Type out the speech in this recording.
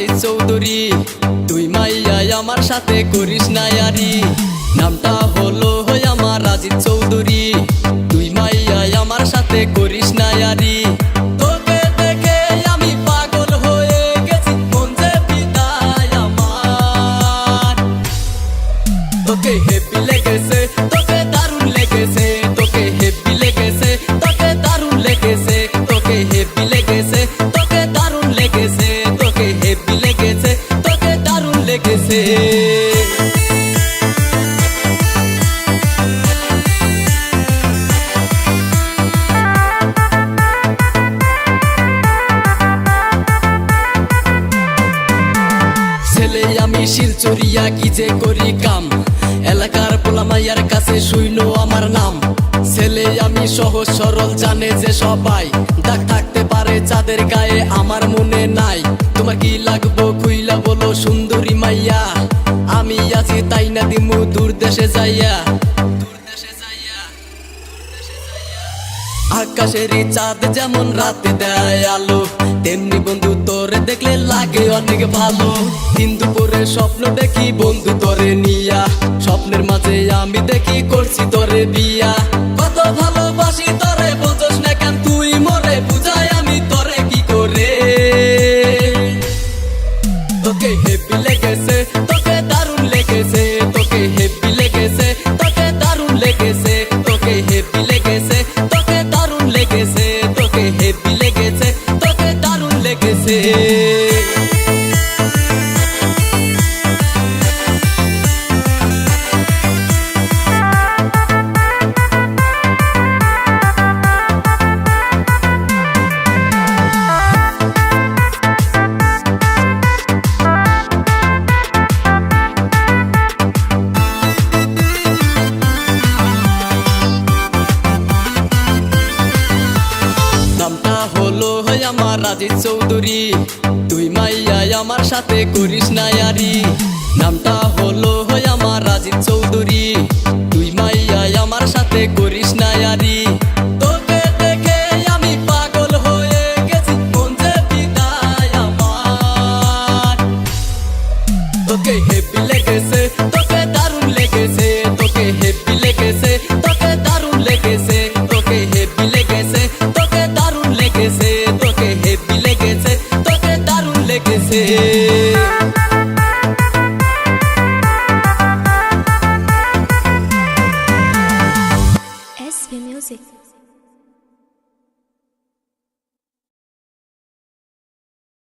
রাজিদ চৌধুরী, তুই মাইয়াই আমার সাথে করিস না ইয়ারি। নামটা হলো আমার রাজিদ চৌধুরী, তুই মাইয়াই আমার সাথে করিস না ইয়ারি। তোকে দেখে আমি পাগল হয়ে গেছি, মন যে পিতায় আমার। তোকে হেপি লেগেছে, তোকে দারুণ লেগেছে, তোকে হেপি লেগেছে, তোকে দারুণ লেগেছে, তোকে হেপি লেগেছে, তোকে দারুণ লেগেছে, তোকে হেপি লেগেছে, তোকে দারুণ লেগেছে। ছেলে আমি শিলচরিয়া কি যে করি কাম, এলাকার পোলা মাইয়ার কাছে শুইনো আমার নাম। ছেলে আমি সহজ সরল জানে যে সবাই, দাগ থাকতে পারে চাঁদের গায়ে আমার মনে নাই। তোমার কি লাগবো খুইলা বলো সুন্দরী মাইয়া, আমি আছি তাই না দিমু দূর দেশে যাইয়া। আকাশেরই চাঁদ যেমন রাতে দেয় আলো, তেমনি বন্ধু তোরে দেখলে লাগে অনেক ভালো। দিন দুপুরে স্বপ্ন দেখি বন্ধু তোরে নিয়া, স্বপ্নের মাঝে আমি দেখি করছি তোরে বিয়া। কত ভালোবাসি তোরে বোঝস না কেন তুই মরে, বুঝাই আমি তোরে কি করে। তোকে হেপি লেগেছে, তোকে দারুণ লেগেছে, তোকে হেপি লেগেছে, তোকে দারুণ লেগেছে, তোকে হেপি লেগেছে, তোকে দারুণ লেগেছে, তোকে হেপি লেগেছে, তোকে দারুণ লেগেছে। নামটা হলো আমার রাজিদ চৌধুরী, তুই মাইয়াই আমার সাথে করিস না ইয়ারি। নামটা হলো আমার রাজিদ চৌধুরী, তুই মাইয়াই আমার সাথে করিস না ইয়ারি। তোকে দেখে আমি পাগল হয়ে গেছি, মন যে পিতায় আমার। তোকে হেপি লেগেছে, তোকে দারুণ লেগেছে, তোকে হেপি লেগেছে, তোকে দারুণ লেগেছে, তোকে হেপি লেগেছে, তোকে দারুণ লেগেছে, তোকে হেপি লেগেছে, তোকে দারুণ লেগেছে। SV Music.